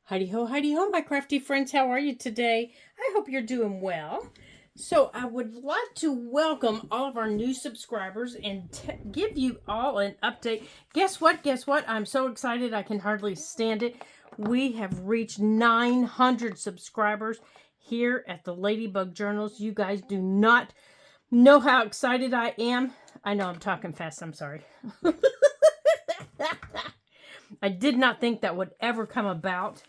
Heidi ho, my crafty friends. How are you today? I hope you're doing well. So, I would like to welcome all of our new subscribers and give you all an update. Guess what? Guess what? I'm so excited I can hardly stand it. We have reached 900 subscribers here at the Ladybug Journals. You guys do not know how excited I am. I know I'm talking fast. I'm sorry. I did not think that would ever come about.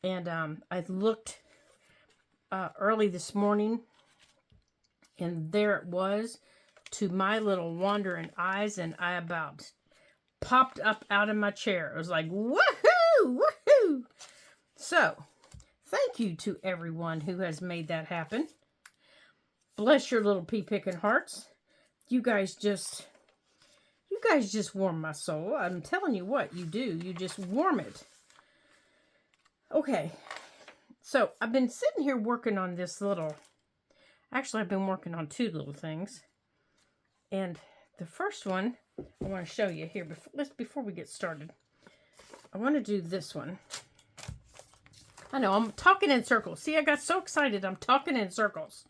And I looked early this morning, and there it was to my little wandering eyes, and I about popped up out of my chair. It was like, woohoo, woohoo. So, thank you to everyone who has made that happen. Bless your little pea-picking hearts. You guys just warm my soul. I'm telling you what, you do. You just warm it. Okay, so I've been sitting here working on this little, actually I've been working on two little things. And the first one I want to show you here before we get started. I want to do this one. I know, I'm talking in circles. See, I got so excited, I'm talking in circles.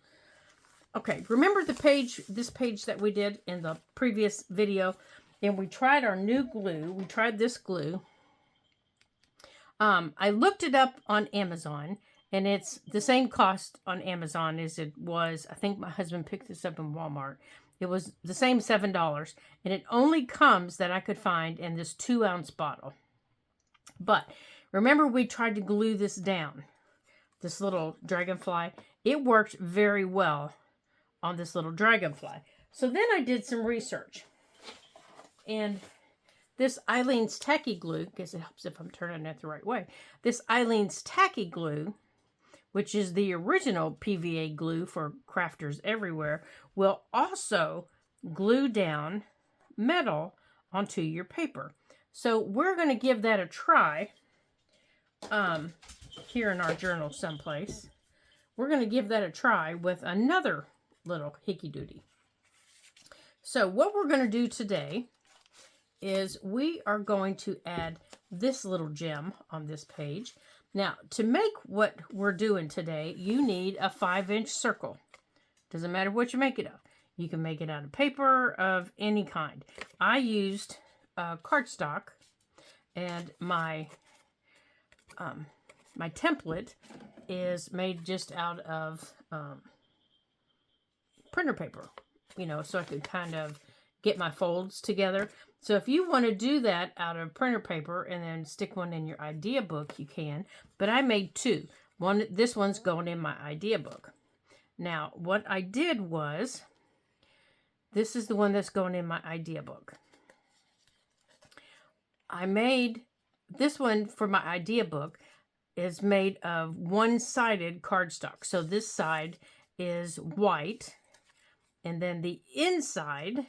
Okay, remember this page that we did in the previous video, and we tried our new glue. We tried this glue. I looked it up on Amazon, and it's the same cost on Amazon as it was. I think my husband picked this up in Walmart. It was the same $7, and it only comes that I could find in this 2-ounce bottle. But remember, we tried to glue this down, this little dragonfly. It worked very well on this little dragonfly. So then I did some research, and this Aleene's Tacky Glue, because it helps if I'm turning it the right way. This Aleene's Tacky Glue, which is the original PVA glue for crafters everywhere, will also glue down metal onto your paper. So we're going to give that a try here in our journal someplace. We're going to give that a try with another little hickey doody. So what we're going to do today is we are going to add this little gem on this page. Now, to make what we're doing today, you need a 5-inch circle. Doesn't matter what you make it of. You can make it out of paper of any kind. I used cardstock, and my template is made just out of printer paper, so I could kind of get my folds together. So if you want to do that out of printer paper and then stick one in your idea book, you can. But I made two. This one's going in my idea book. Now, what I did was, this is the one that's going in my idea book. I made this one for my idea book is made of one-sided cardstock. So this side is white, and then the inside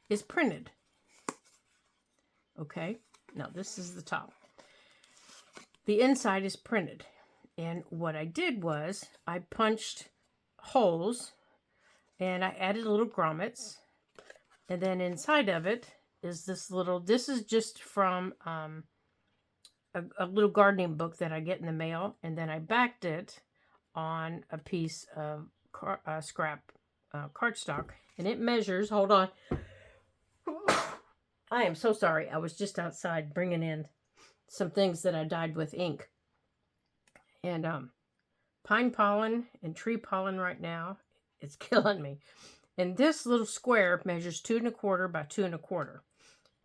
is printed. Okay, now this is the top. The inside is printed, and what I did was I punched holes, and I added little grommets, and then inside of it is this is just from a little gardening book that I get in the mail, and then I backed it on a piece of scrap cardstock, and it measures, hold on, I am so sorry. I was just outside bringing in some things that I dyed with ink. And pine pollen and tree pollen right now, it's killing me. And this little square measures 2 1/4 by 2 1/4.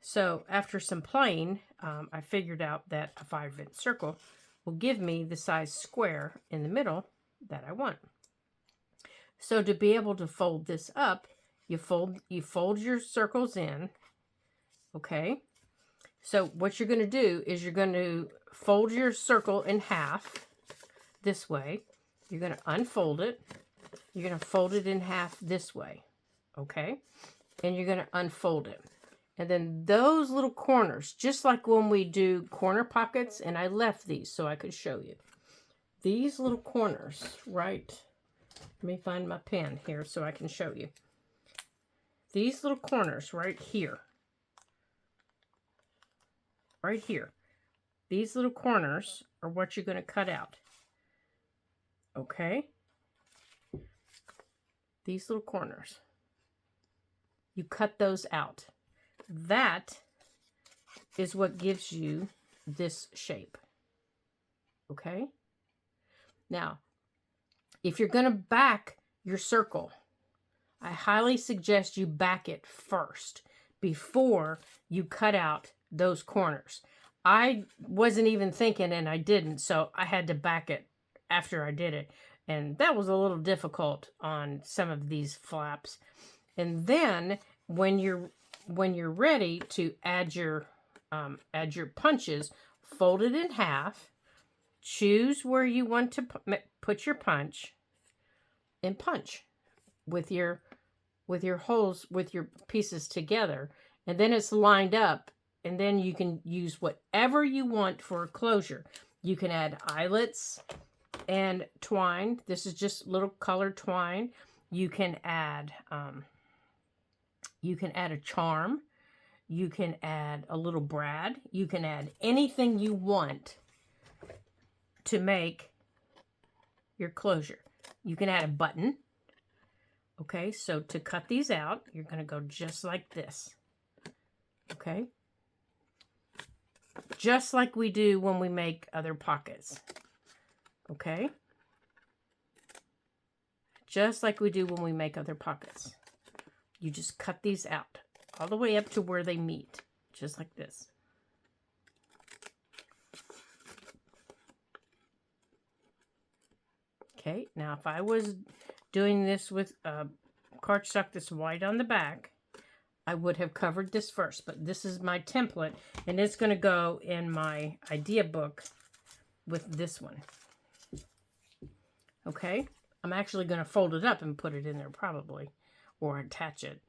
So after some playing, I figured out that a 5-inch circle will give me the size square in the middle that I want. So to be able to fold this up, you fold your circles in. Okay, so what you're going to do is you're going to fold your circle in half this way. You're going to unfold it. You're going to fold it in half this way. Okay, and you're going to unfold it. And then those little corners, just like when we do corner pockets, and I left these so I could show you. These little corners, right? Let me find my pen here so I can show you. These little corners right here. Right here. these little corners are what you're going to cut out. Okay? These little corners. You cut those out. That is what gives you this shape. Okay? Now, if you're going to back your circle, I highly suggest you back it first before you cut out those corners. I wasn't even thinking, and I didn't, so I had to back it after I did it. And that was a little difficult on some of these flaps. And then when you're ready to add your punches, fold it in half, choose where you want to put your punch, and punch with your holes, with your pieces together, and then it's lined up, and then you can use whatever you want for a closure. You can add eyelets and twine. This is just little colored twine. You can add a charm. You can add a little brad. You can add anything you want to make your closure. You can add a button. Okay, so to cut these out, you're going to go just like this. Okay? Just like we do when we make other pockets. Okay? Just like we do when we make other pockets. You just cut these out all the way up to where they meet. Just like this. Okay, now if I was doing this with cardstock that's white on the back, I would have covered this first, but this is my template, and it's going to go in my idea book with this one. Okay, I'm actually going to fold it up and put it in there probably, or attach it.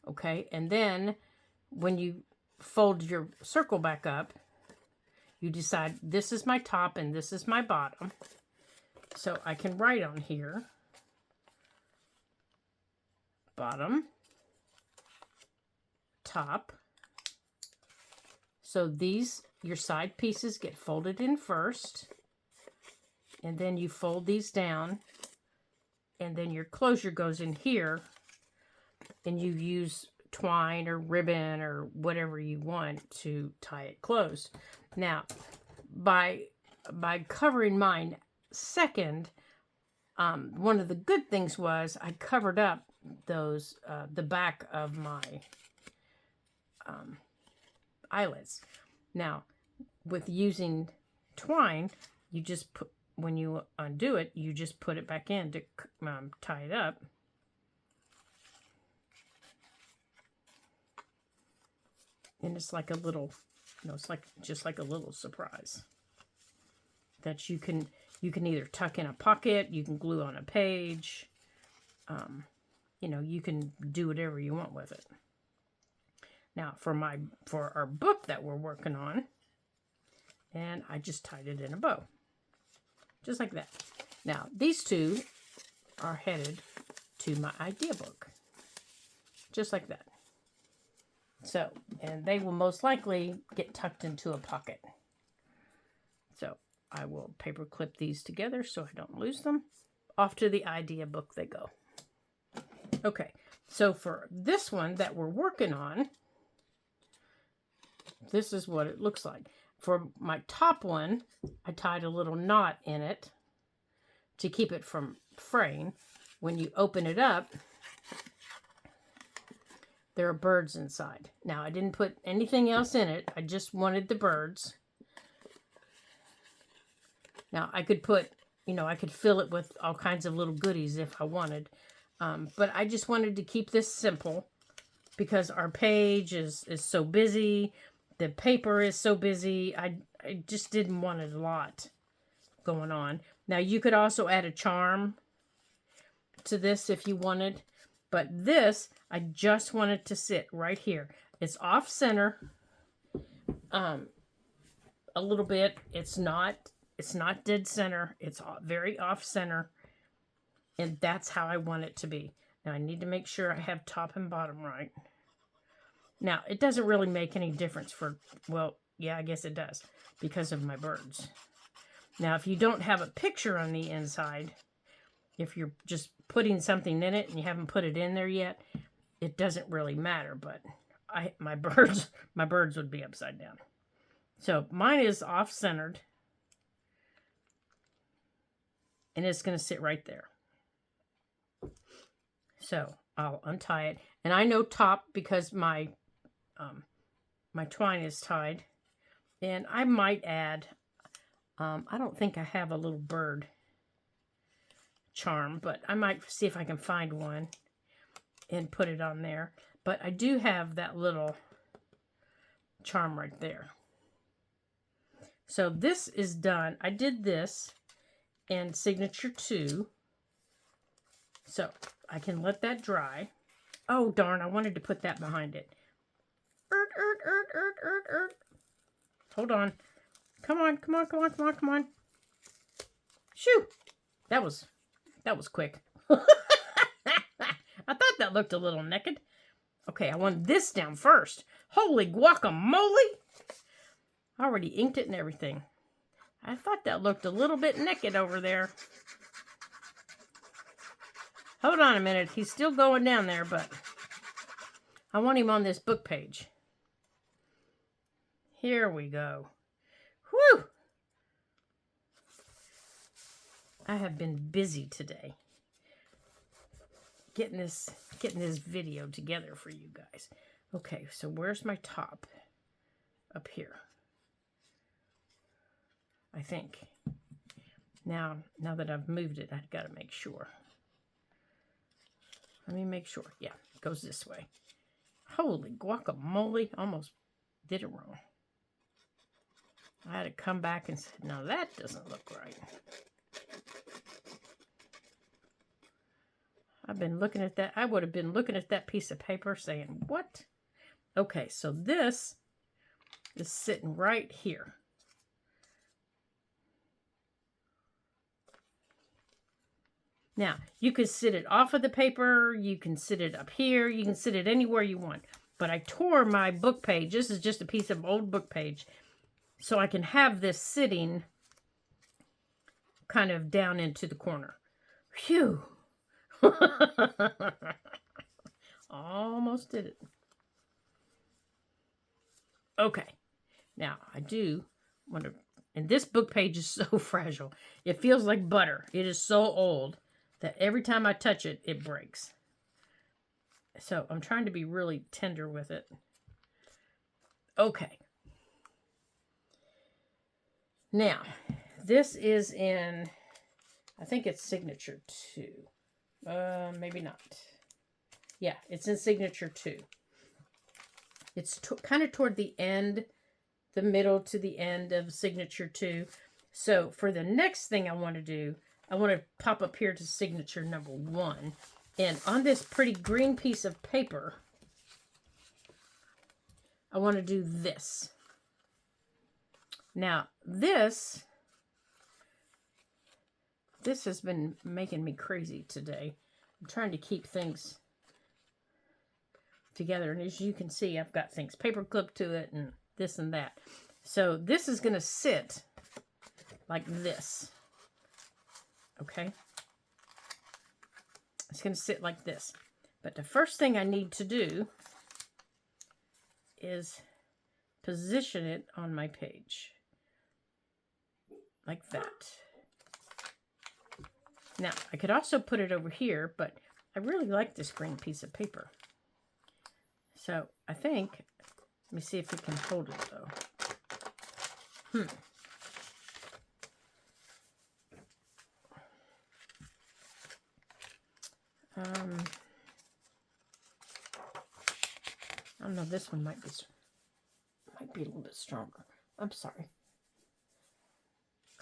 Okay, and then when you fold your circle back up, you decide this is my top and this is my bottom. So I can write on here, bottom, top. So these, your side pieces get folded in first, and then you fold these down, and then your closure goes in here, and you use twine or ribbon or whatever you want to tie it closed. Now, by covering mine second, one of the good things was I covered up those the back of my eyelets. Now, with using twine, you just put, when you undo it, you just put it back in to tie it up. And it's like a little, it's like just like a little surprise that you can either tuck in a pocket, you can glue on a page, you can do whatever you want with it. Now for our book that we're working on, and I just tied it in a bow, just like that. Now these two are headed to my idea book, just like that. So, and they will most likely get tucked into a pocket. So I will paper clip these together so I don't lose them. Off to the idea book they go. Okay, so for this one that we're working on, this is what it looks like. For my top one, I tied a little knot in it to keep it from fraying. When you open it up, there are birds inside. Now, I didn't put anything else in it. I just wanted the birds. Now, I could put, I could fill it with all kinds of little goodies if I wanted. But I just wanted to keep this simple because our page is so busy. The paper is so busy. I just didn't want a lot going on. Now, you could also add a charm to this if you wanted. But this, I just wanted to sit right here. It's off center a little bit. It's not dead center. It's very off center. And that's how I want it to be. Now, I need to make sure I have top and bottom right. Now, it doesn't really make any difference for, well, Yeah, I guess it does because of my birds. Now, if you don't have a picture on the inside, if you're just putting something in it and you haven't put it in there yet, it doesn't really matter. But my birds would be upside down. So mine is off-centered, and it's going to sit right there. So I'll untie it, and I know top because my twine is tied, and I might add. I don't think I have a little bird charm, but I might see if I can find one and put it on there. But I do have that little charm right there. So this is done. I did this in Signature 2. So I can let that dry. Oh, darn, I wanted to put that behind it. Hold on. Come on, come on, come on, come on, come on. Shoo! That was quick. I thought that looked a little naked. Okay, I want this down first. Holy guacamole! I already inked it and everything. I thought that looked a little bit naked over there. Hold on a minute. He's still going down there, but I want him on this book page. Here we go. Whew! I have been busy today getting this video together for you guys. Okay, so where's my top? Up here, I think. Now that I've moved it, I've got to make sure. Let me make sure. Yeah, it goes this way. Holy guacamole, almost did it wrong. I had to come back and say, no, that doesn't look right. I've been looking at that. I would have been looking at that piece of paper saying, what? Okay, so this is sitting right here. Now, you could sit it off of the paper. You can sit it up here. You can sit it anywhere you want. But I tore my book page. This is just a piece of old book page. So I can have this sitting kind of down into the corner. Phew. Almost did it. Okay. Now, I do want to... And this book page is so fragile. It feels like butter. It is so old that every time I touch it, it breaks. So I'm trying to be really tender with it. Okay. Now, this is in, I think it's Signature 2. Maybe not. Yeah, it's in Signature 2. It's kind of toward the end, the middle to the end of Signature 2. So for the next thing I want to do, I want to pop up here to Signature number 1. And on this pretty green piece of paper, I want to do this. Now, this has been making me crazy today. I'm trying to keep things together. And as you can see, I've got things paper clipped to it and this and that. So this is going to sit like this. Okay? It's going to sit like this. But the first thing I need to do is position it on my page. Like that. Now, I could also put it over here, but I really like this green piece of paper. So, I think, let me see if we can hold it, though. I don't know, this one might be a little bit stronger. I'm sorry.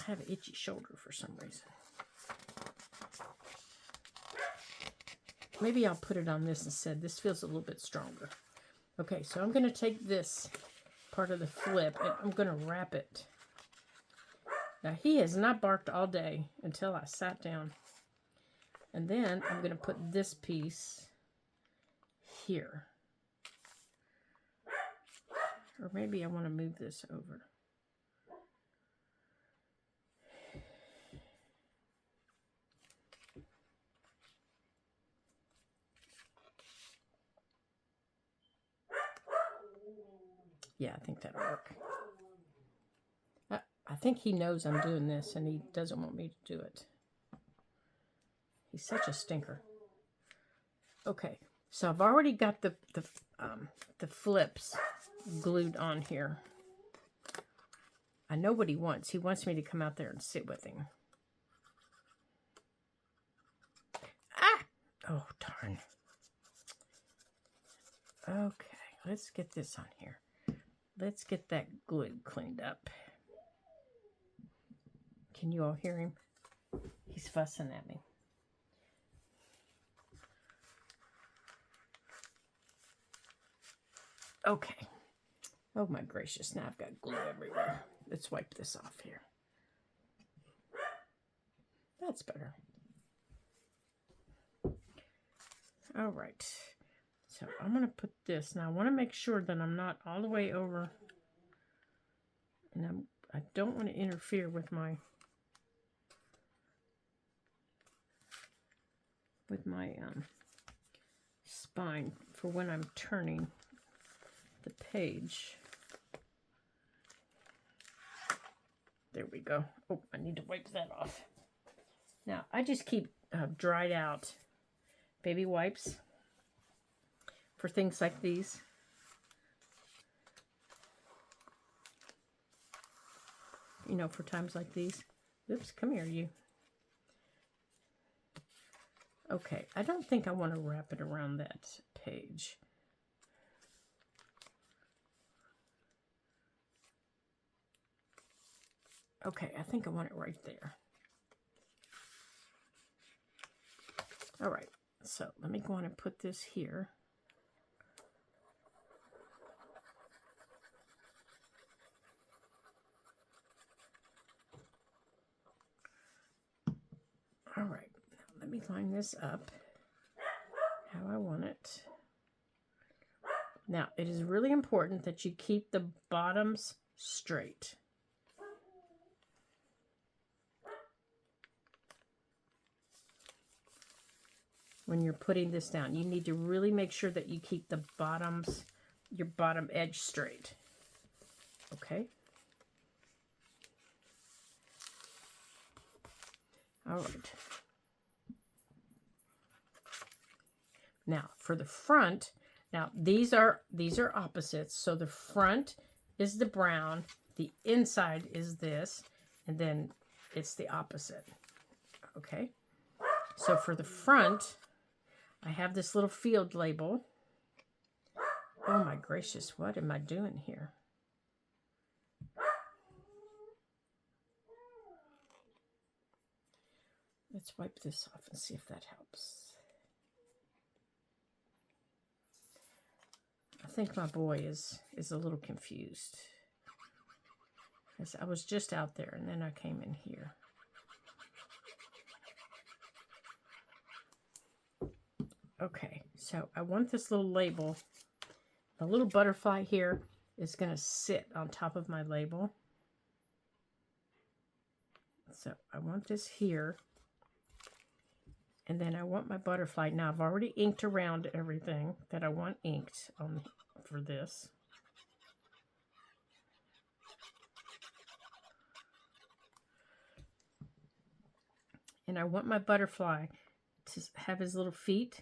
I have an itchy shoulder for some reason. Maybe I'll put it on this instead. This feels a little bit stronger. Okay, so I'm going to take this part of the flip and I'm going to wrap it. Now, he has not barked all day until I sat down. And then I'm going to put this piece here. Or maybe I want to move this over. Yeah, I think that'll work. I think he knows I'm doing this and he doesn't want me to do it. He's such a stinker. Okay, so I've already got the flips glued on here. I know what he wants. He wants me to come out there and sit with him. Ah! Oh, darn. Okay, let's get this on here. Let's get that glue cleaned up. Can you all hear him? He's fussing at me. Okay. Oh my gracious, now I've got glue everywhere. Let's wipe this off here. That's better. All right. So I'm going to put this. Now I want to make sure that I'm not all the way over. And I don't want to interfere with my spine for when I'm turning the page. There we go. Oh, I need to wipe that off. Now, I just keep dried out baby wipes for things like these. You know, for times like these. Oops, come here, you. Okay, I don't think I want to wrap it around that page. Okay, I think I want it right there. All right, so let me go on and put this here. All right, now let me line this up how I want it. Now, it is really important that you keep the bottoms straight. When you're putting this down, you need to really make sure that you keep the bottoms, your bottom edge straight. Okay? All right. Now, for the front, now these are opposites. So the front is the brown, the inside is this, and then it's the opposite. Okay? So for the front, I have this little field label. Oh my gracious, what am I doing here? Let's wipe this off and see if that helps. I think my boy is a little confused. As I was just out there and then I came in here. Okay, so I want this little label. The little butterfly here is going to sit on top of my label. So I want this here. And then I want my butterfly. Now I've already inked around everything that I want inked on for this. And I want my butterfly to have his little feet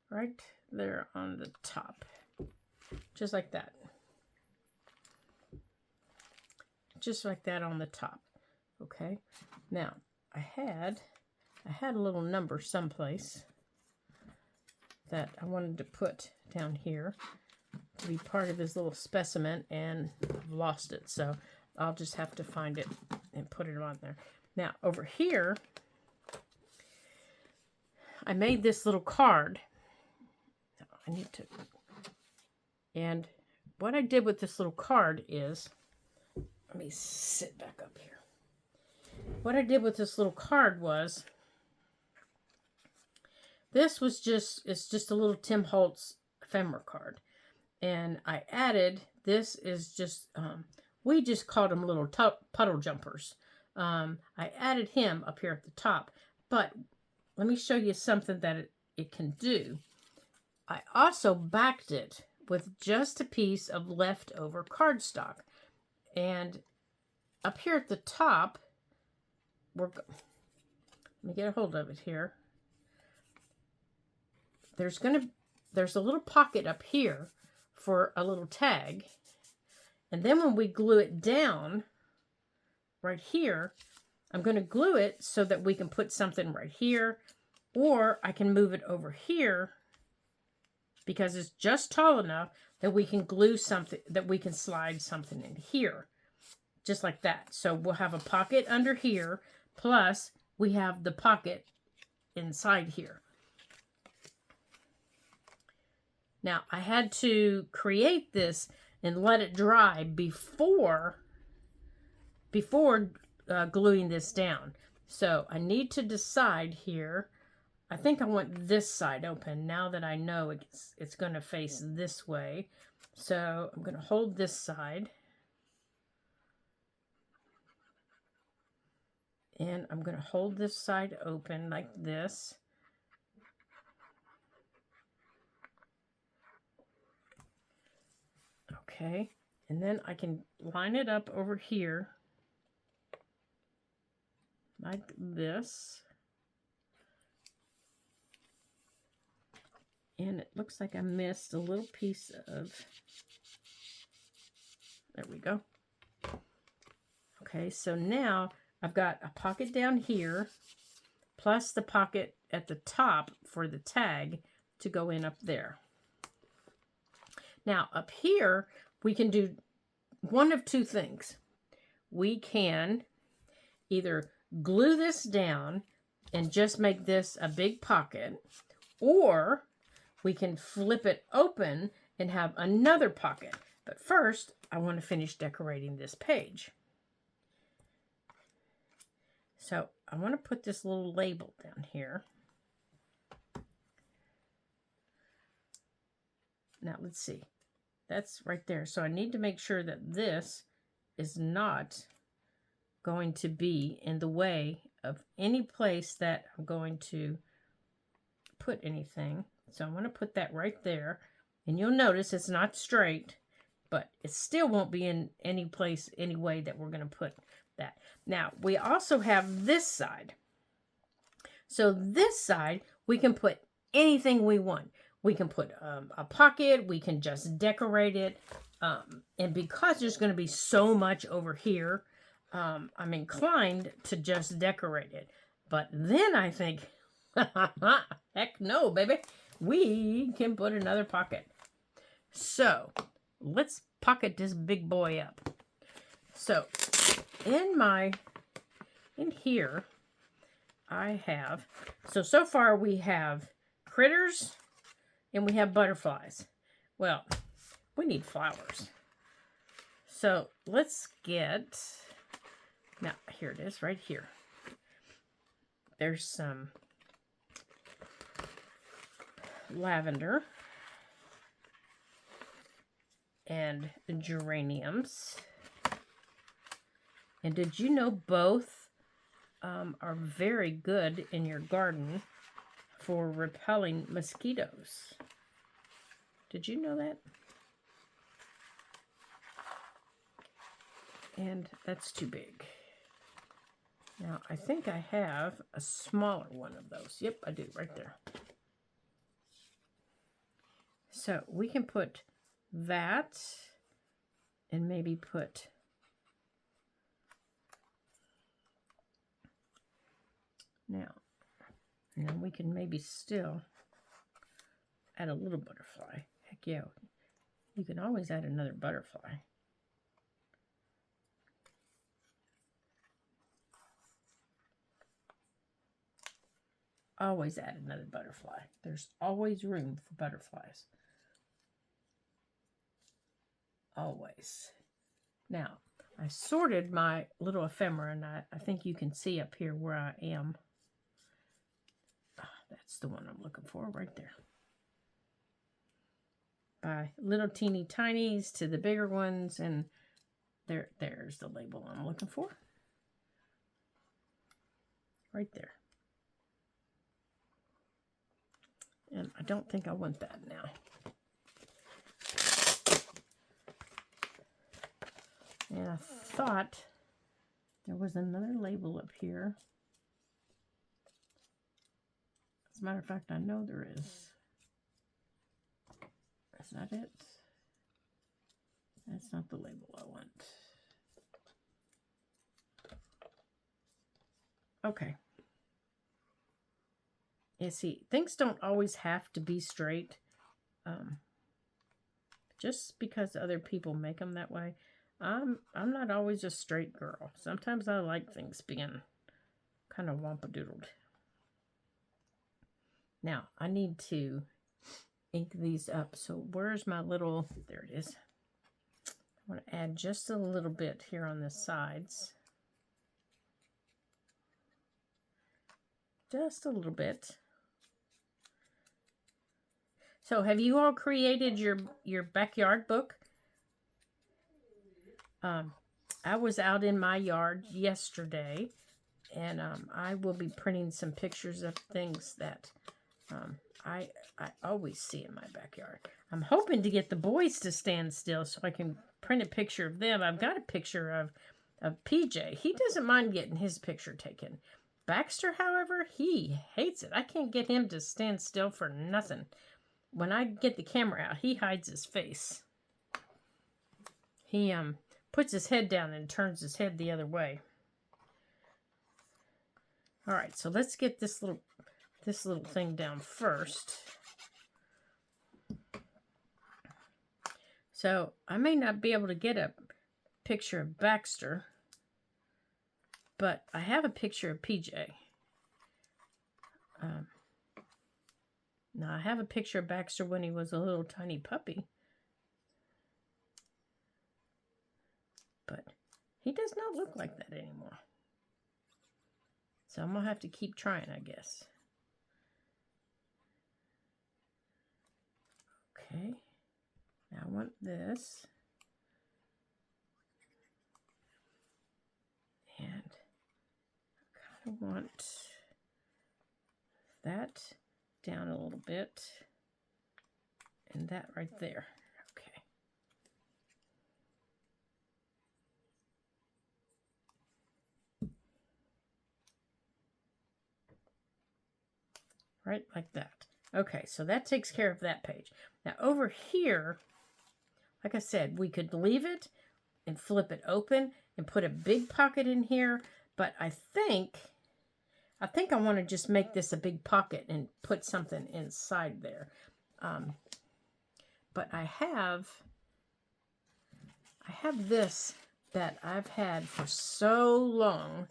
right there on the top. Just like that. Just like that on the top. Okay. Now, I had a little number someplace that I wanted to put down here to be part of his little specimen, and I've lost it. So I'll just have to find it and put it on there. Now, over here, I made this little card. I need to... And what I did with this little card is... Let me sit back up here. What I did with this little card was... It's just a little Tim Holtz ephemera card. And I added This is just, we just called them little puddle jumpers. I added him up here at the top, but let me show you something that it can do. I also backed it with just a piece of leftover cardstock. And up here at the top, let me get a hold of it here. There's a little pocket up here for a little tag. And then when we glue it down right here, I'm going to glue it so that we can put something right here, or I can move it over here because it's just tall enough that we can glue something, that we can slide something in here, just like that. So we'll have a pocket under here, plus we have the pocket inside here. Now, I had to create this and let it dry before gluing this down. So I need to decide here. I think I want this side open now that I know it's going to face this way. So I'm going to hold this side. And I'm going to hold this side open like this. Okay, and then I can line it up over here like this. And it looks like I missed a little piece of, there we go. Okay, so now I've got a pocket down here, plus the pocket at the top for the tag to go in up there. Now, up here, we can do one of two things. We can either glue this down and just make this a big pocket, or we can flip it open and have another pocket. But first, I want to finish decorating this page. So I want to put this little label down here. Now, let's see. That's right there. So I need to make sure that this is not going to be in the way of any place that I'm going to put anything. So I'm going to put that right there. And you'll notice it's not straight, but it still won't be in any place, any way that we're going to put that. Now, we also have this side. So this side, we can put anything we want. We can put a pocket. We can just decorate it. And because there's going to be so much over here, I'm inclined to just decorate it. But then I think, heck no, baby. We can put another pocket. So let's pocket this big boy up. So in here, I have, so far we have critters and we have butterflies. Well, we need flowers. So let's get, now here it is right here. There's some lavender and geraniums. And did you know both are very good in your garden for repelling mosquitoes? Did you know that? And that's too big. Now, I think I have a smaller one of those. Yep, I do, right there. So we can put that and maybe put now, and then we can maybe still add a little butterfly. Heck yeah, you can always add another butterfly. Always add another butterfly. There's always room for butterflies. Always. Now, I sorted my little ephemera, and I think you can see up here where I am. That's the one I'm looking for right there. by little teeny tinies to the bigger ones, and there's the label I'm looking for. Right there. And I don't think I want that now. And I thought there was another label up here. As a matter of fact, I know there is. Is that it? That's not the label I want. Okay. You see, things don't always have to be straight. Just because other people make them that way. I'm not always a straight girl. Sometimes I like things being kind of wampa-doodled. Now, I need to ink these up. So where's my little... There it is. I want to add just a little bit here on the sides. Just a little bit. So have you all created your backyard book? I was out in my yard yesterday, and I will be printing some pictures of things that I always see in my backyard. I'm hoping to get the boys to stand still so I can print a picture of them. I've got a picture of PJ. He doesn't mind getting his picture taken. Baxter, however, he hates it. I can't get him to stand still for nothing. When I get the camera out, he hides his face. He puts his head down and turns his head the other way. All right, so let's get this little thing down first. So I may not be able to get a picture of Baxter, but I have a picture of PJ. Now I have a picture of Baxter when he was a little tiny puppy. But he does not look like that anymore. So I'm going to have to keep trying, I guess. Okay. Now I want this. And I kind of want that down a little bit. And that right there. Okay. Right like that. Okay, so that takes care of that page. Now over here, like I said, we could leave it and flip it open and put a big pocket in here, but I think I want to just make this a big pocket and put something inside there. But I have this that I've had for so long,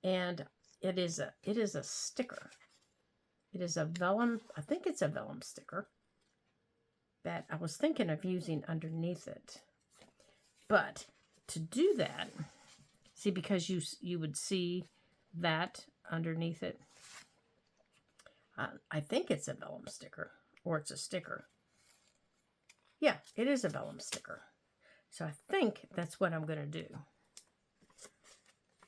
and it is a sticker. It is a vellum, I think it's a vellum sticker that I was thinking of using underneath it. But to do that, see, because you would see that underneath it, I think it's a vellum sticker, or it's a sticker. Yeah, it is a vellum sticker. So I think that's what I'm going to do.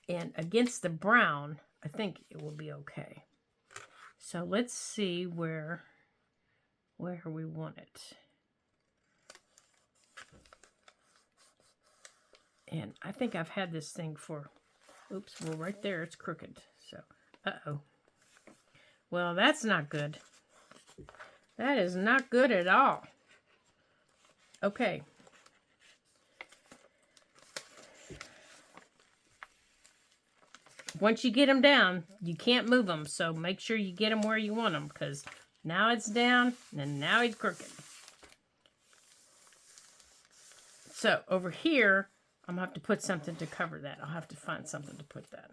And against the brown, I think it will be okay. So let's see where we want it. And I think I've had this thing for, oops, well, right there, it's crooked. So, uh-oh. Well, that's not good. That is not good at all. Okay. Once you get them down, you can't move them. So make sure you get them where you want them, because now it's down and now it's crooked. So over here, I'm going to have to put something to cover that. I'll have to find something to put that.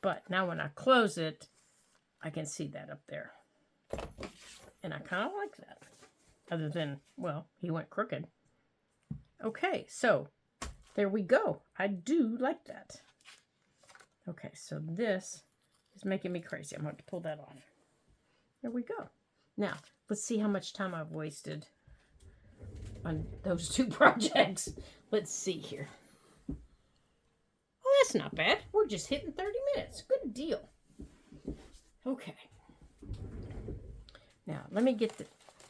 But now when I close it, I can see that up there. And I kind of like that. Other than, well, he went crooked. Okay, so there we go. I do like that. Okay, so this is making me crazy. I'm going to pull that off. There we go. Now, let's see how much time I've wasted. on those two projects. Let's see here. Well, that's not bad. We're just hitting 30 minutes. Good deal. Okay. Now, let me get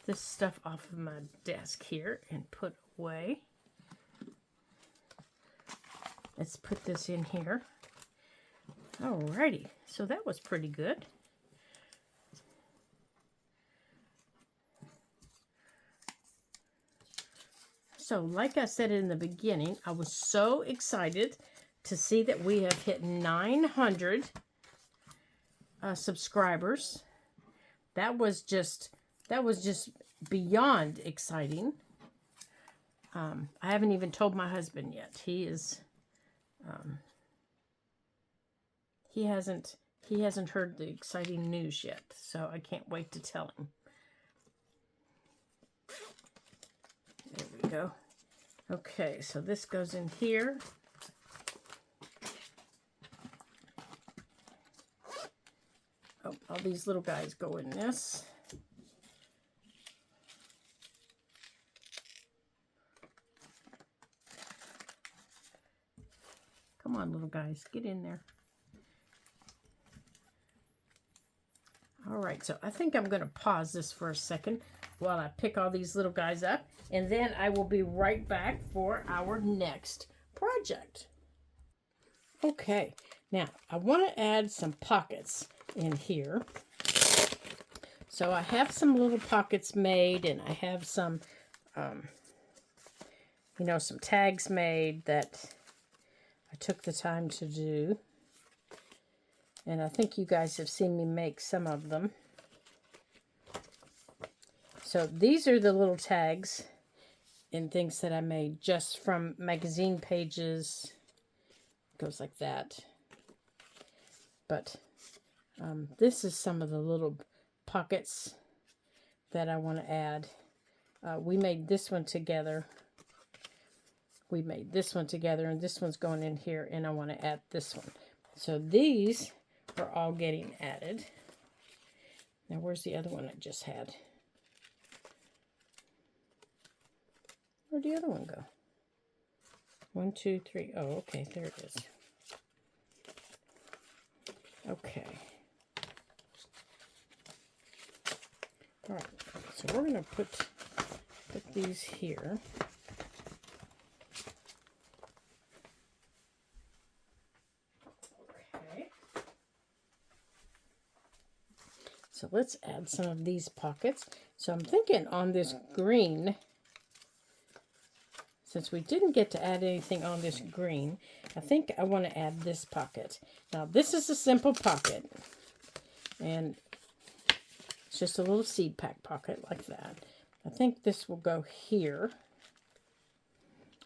this stuff off of my desk here and put away. Let's put this in here. Alrighty. So that was pretty good. So, like I said in the beginning, I was so excited to see that we have hit 900 subscribers. That was just beyond exciting. I haven't even told my husband yet. He hasn't heard the exciting news yet, so I can't wait to tell him. There we go. Okay, so this goes in here. Oh, all these little guys go in this. Come on, little guys, get in there. All right, so I think I'm going to pause this for a second while I pick all these little guys up, and then I will be right back for our next project. Okay, now I want to add some pockets in here. So I have some little pockets made, and I have some, some tags made that I took the time to do. And I think you guys have seen me make some of them. So these are the little tags and things that I made just from magazine pages. It goes like that. But this is some of the little pockets that I want to add. We made this one together. We made this one together, and this one's going in here, and I want to add this one. So these are all getting added. Now, where's the other one I just had? Where'd the other one go? 1, 2, 3. Oh, okay, there it is. Okay. All right, so we're going to put these here. Okay. So let's add some of these pockets. So I'm thinking on this green, since we didn't get to add anything on this green, I think I want to add this pocket. Now, this is a simple pocket, and it's just a little seed pack pocket like that. I think this will go here.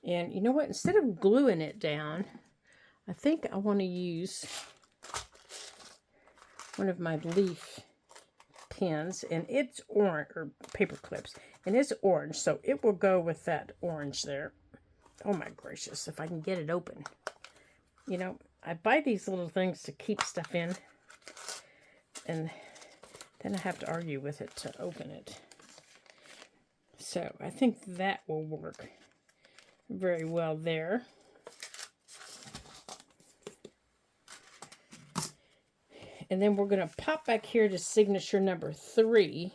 And you know what? Instead of gluing it down, I think I want to use one of my leaf pins, and it's orange, or paper clips, and it's orange, so it will go with that orange there. Oh my gracious, if I can get it open. You know, I buy these little things to keep stuff in, and then I have to argue with it to open it. So I think that will work very well there. And then we're going to pop back here to signature number 3.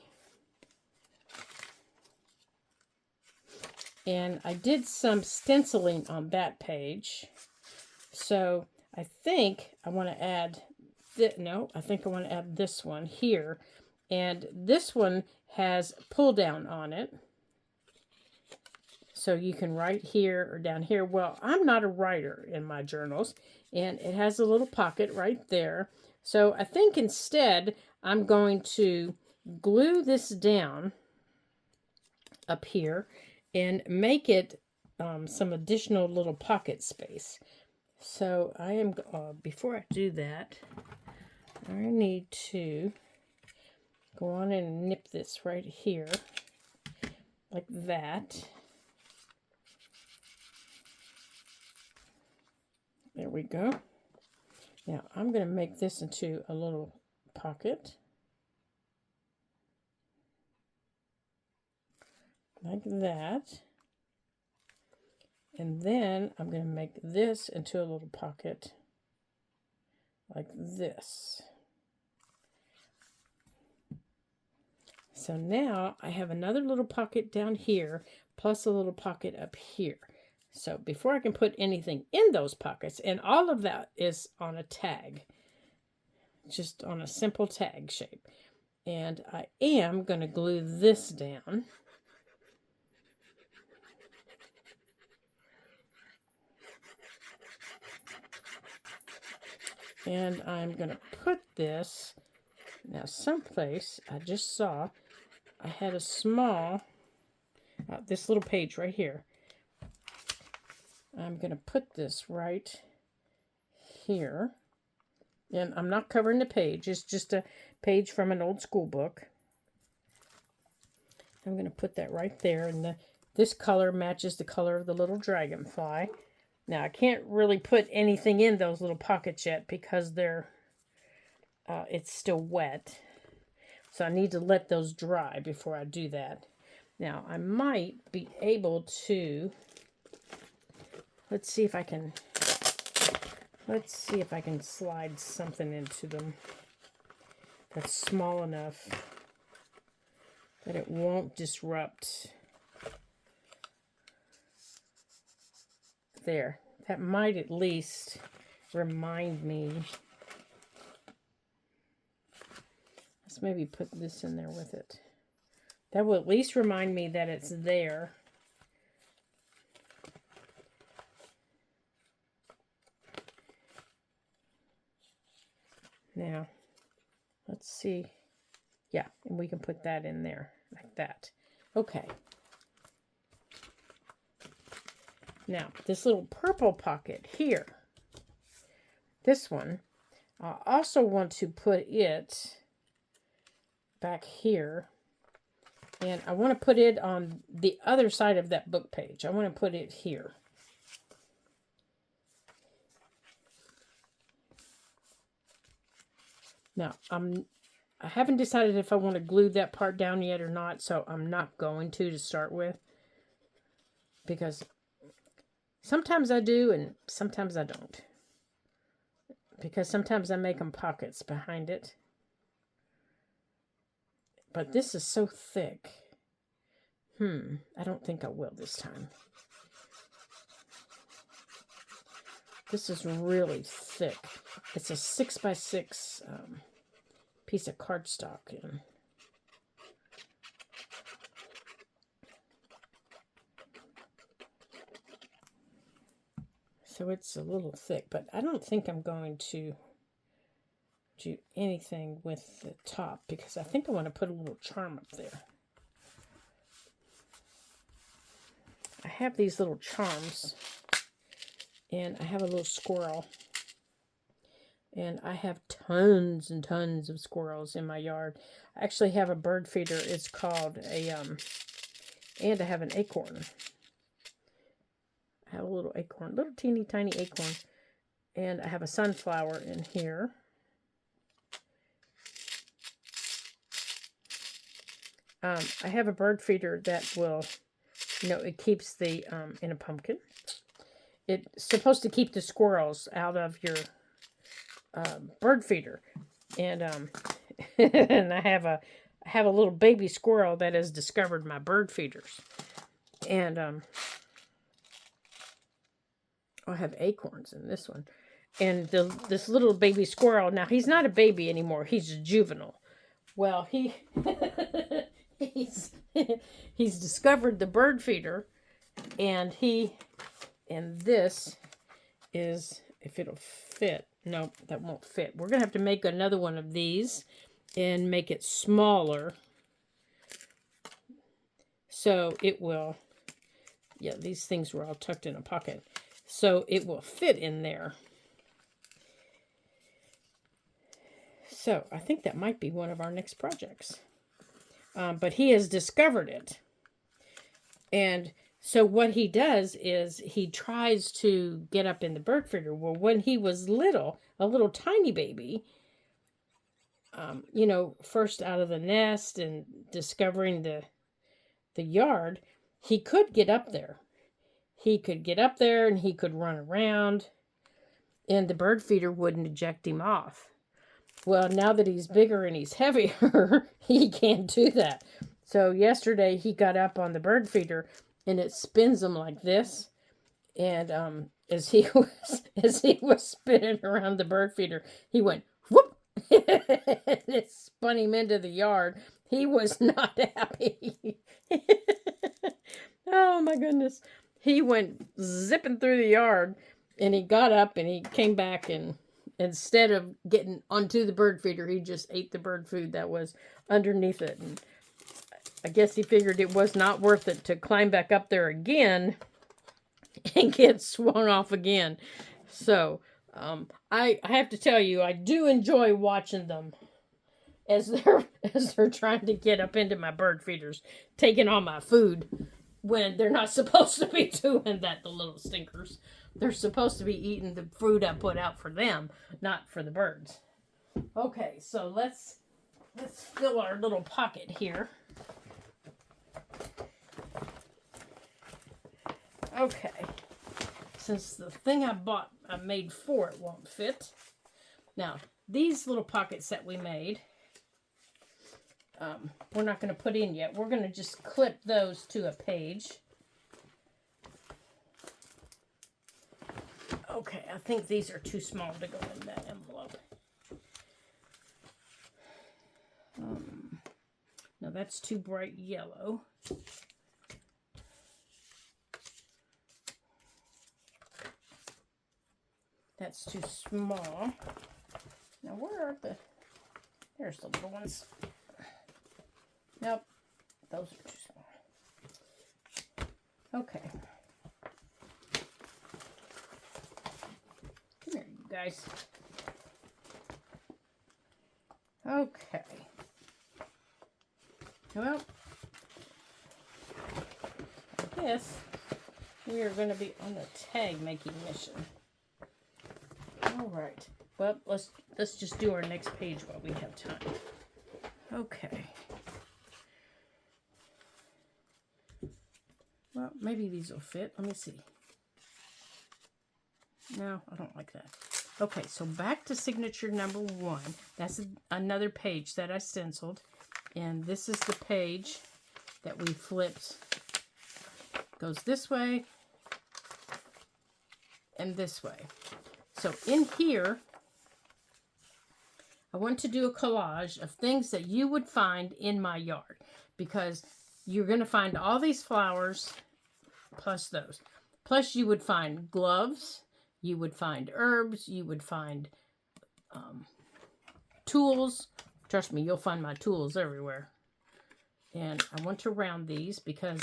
And I did some stenciling on that page. So I think I want to add, I think I want to add this one here. And this one has pull down on it. So you can write here or down here. Well, I'm not a writer in my journals. And it has a little pocket right there. So I think instead I'm going to glue this down up here and make it some additional little pocket space. So I am, before I do that, I need to go on and nip this right here like that. There we go. Now, I'm going to make this into a little pocket. Like that. And then I'm going to make this into a little pocket like this. So now I have another little pocket down here, plus a little pocket up here. So before I can put anything in those pockets, and all of that is on a tag, just on a simple tag shape. And I am going to glue this down. And I'm going to put this, now someplace I just saw, I had a small, this little page right here. I'm going to put this right here. And I'm not covering the page. It's just a page from an old school book. I'm going to put that right there. And this color matches the color of the little dragonfly. Now, I can't really put anything in those little pockets yet because they're, it's still wet. So I need to let those dry before I do that. Now, I might be able to, let's see if I can slide something into them that's small enough that it won't disrupt. There. That might at least remind me. Let's maybe put this in there with it. That will at least remind me that it's there. Now, let's see. Yeah, and we can put that in there like that. Okay. Now, this little purple pocket here, this one, I also want to put it back here. And I want to put it on the other side of that book page. I want to put it here. Now, I haven't decided if I want to glue that part down yet or not, so I'm not going to start with. Because sometimes I do and sometimes I don't. Because sometimes I make them pockets behind it. But this is so thick. I don't think I will this time. This is really thick. It's a 6x6 piece of cardstock. And so it's a little thick, but I don't think I'm going to do anything with the top because I think I want to put a little charm up there. I have these little charms, and I have a little squirrel, and I have tons and tons of squirrels in my yard. I actually have a bird feeder. It's called a, and I have an acorn. I have a little acorn, little teeny tiny acorn, and I have a sunflower in here. I have a bird feeder that will, it keeps the, in a pumpkin. It's supposed to keep the squirrels out of your bird feeder. And and I have a little baby squirrel that has discovered my bird feeders. And I have acorns in this one. And this little baby squirrel, now he's not a baby anymore. He's a juvenile. Well, he's discovered the bird feeder, and this is, if it'll fit, no, that won't fit. We're going to have to make another one of these and make it smaller. So it will, yeah, these things were all tucked in a pocket. So it will fit in there. So I think that might be one of our next projects. But he has discovered it. And so what he does is he tries to get up in the bird feeder. Well, when he was little, a little tiny baby, first out of the nest and discovering the yard, he could get up there. he could get up there and he could run around, and the bird feeder wouldn't eject him off. Well, now that he's bigger and he's heavier, he can't do that. So yesterday he got up on the bird feeder and it spins him like this. And as he was spinning around the bird feeder, he went whoop. It spun him into the yard. He was not happy. Oh my goodness. He went zipping through the yard, and he got up and he came back, and instead of getting onto the bird feeder, he just ate the bird food that was underneath it. And I guess he figured it was not worth it to climb back up there again and get swung off again. So I have to tell you, I do enjoy watching them as they're trying to get up into my bird feeders, taking all my food when they're not supposed to be doing that, the little stinkers. They're supposed to be eating the food I put out for them, not for the birds. Okay, so let's fill our little pocket here. Okay, since the thing I made for it won't fit. Now, these little pockets that we made, we're not going to put in yet. We're going to just clip those to a page. Okay, I think these are too small to go in that envelope. Now that's too bright yellow. That's too small. Now where are there's the little ones. Nope, those are too small. Okay. Come here, you guys. Okay. Well, I guess we are going to be on a tag making mission. All right. Well, let's just do our next page while we have time. Okay. Well, maybe these will fit. Let me see. No, I don't like that. Okay, so back to signature number 1. That's another page that I stenciled. And this is the page that we flipped. Goes this way and this way. So in here, I want to do a collage of things that you would find in my yard, because you're going to find all these flowers plus those. Plus you would find gloves, you would find herbs, you would find tools. Trust me, you'll find my tools everywhere. And I want to round these because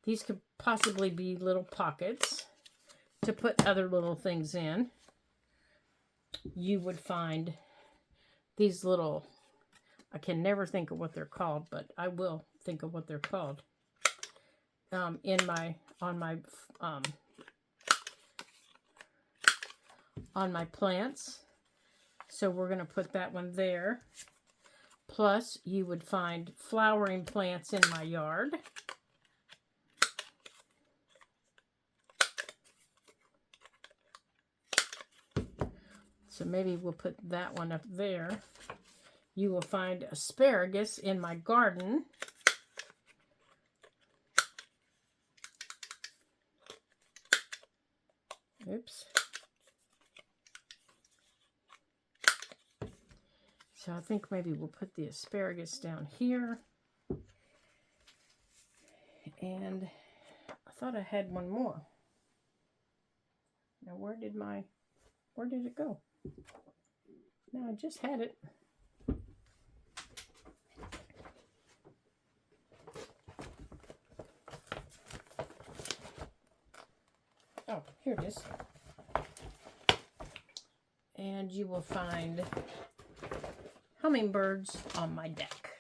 these could possibly be little pockets to put other little things in. You would find these little, I can never think of what they're called, but I will think of what they're called. On my plants. So we're going to put that one there. Plus, you would find flowering plants in my yard. So maybe we'll put that one up there. You will find asparagus in my garden. Oops. So I think maybe we'll put the asparagus down here. And I thought I had one more. Now where did it go? No, I just had it. Oh, here it is. And you will find hummingbirds on my deck.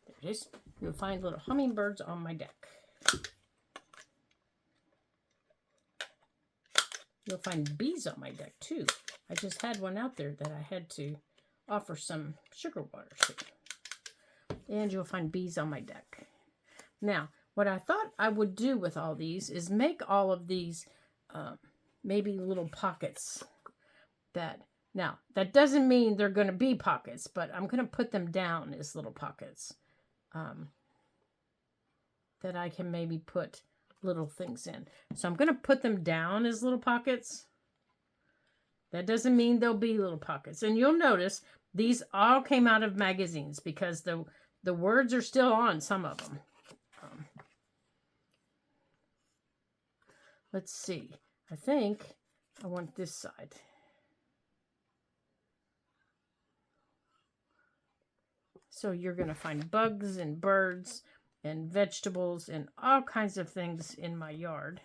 There it is. You'll find little hummingbirds on my deck. You'll find bees on my deck too. I just had one out there that I had to offer some sugar water to. And you'll find bees on my deck. Now, what I thought I would do with all these is make all of these maybe little pockets that, now, that doesn't mean they're going to be pockets, but I'm going to put them down as little pockets that I can maybe put little things in. So I'm going to put them down as little pockets. That doesn't mean they'll be little pockets. And you'll notice these all came out of magazines because the words are still on some of them. Let's see. I think I want this side. So you're going to find bugs and birds and vegetables and all kinds of things in my yard.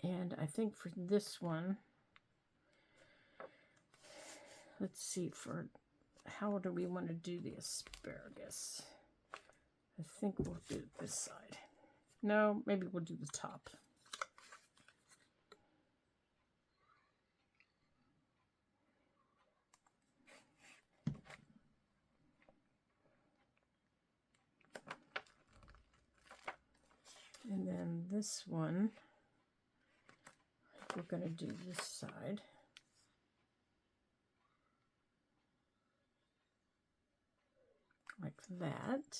And I think for this one, let's see, for how do we want to do the asparagus? I think we'll do this side. No, maybe we'll do the top. And then this one, we're going to do this side. Like that.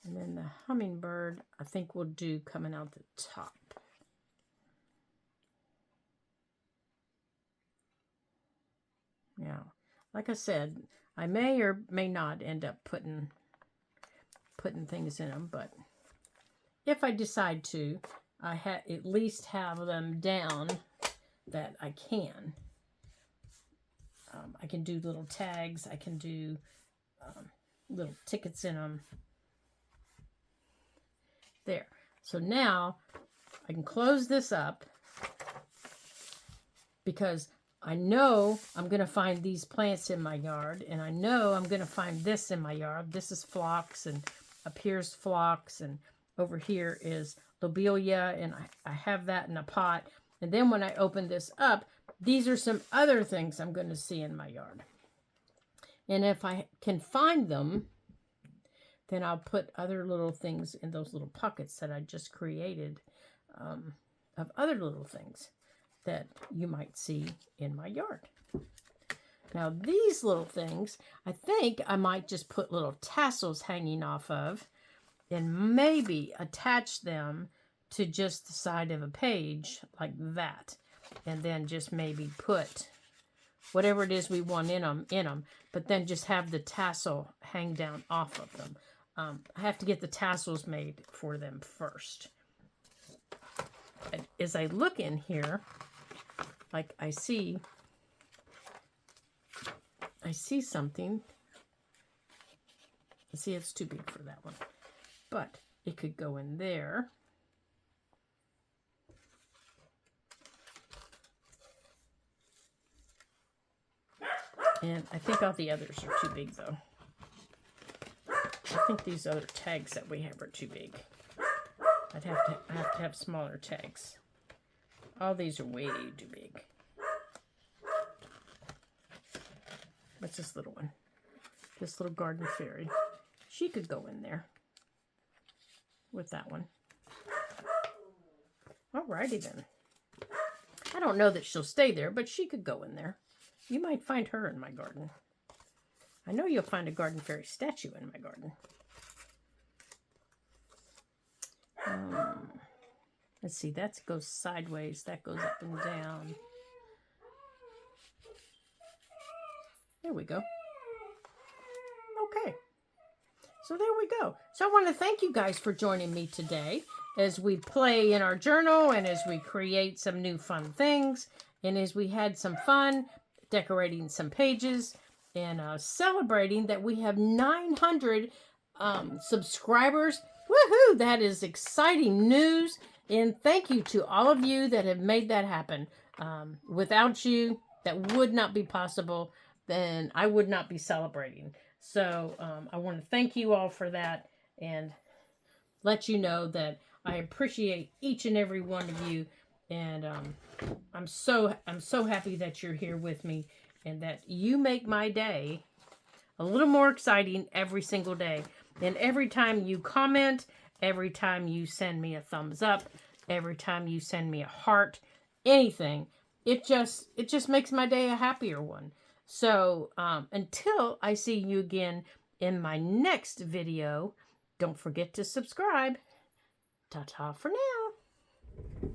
And then the hummingbird, I think we'll do coming out the top. Now, like I said, I may or may not end up putting things in them, but if I decide to, I at least have them down that I can. I can do little tags. I can do little tickets in them. There. So now I can close this up because I know I'm going to find these plants in my yard, and I know I'm going to find this in my yard. This is phlox, and up here's phlox, and over here is lobelia, and I have that in a pot. And then when I open this up, these are some other things I'm going to see in my yard. And if I can find them, then I'll put other little things in those little pockets that I just created of other little things that you might see in my yard. Now these little things, I think I might just put little tassels hanging off of and maybe attach them to just the side of a page like that. And then just maybe put whatever it is we want in them, but then just have the tassel hang down off of them. I have to get the tassels made for them first. As I look in here, like I see something. See, it's too big for that one, but it could go in there. And I think all the others are too big, though. I think these other tags that we have are too big. I have to have smaller tags. All these are way too big. What's this little one? This little garden fairy. She could go in there with that one. Alrighty then. I don't know that she'll stay there, but she could go in there. You might find her in my garden. I know you'll find a garden fairy statue in my garden. Let's see, that goes sideways. That goes up and down. There we go. Okay. So there we go. So I want to thank you guys for joining me today as we play in our journal and as we create some new fun things and as we had some fun decorating some pages and celebrating that we have 900 subscribers. Woohoo! That is exciting news. And thank you to all of you that have made that happen. Without you, that would not be possible. Then I would not be celebrating. So I want to thank you all for that and let you know that I appreciate each and every one of you And I'm so happy that you're here with me and that you make my day a little more exciting every single day. And every time you comment, every time you send me a thumbs up, every time you send me a heart, anything, it just makes my day a happier one. So until I see you again in my next video, don't forget to subscribe. Ta-ta for now.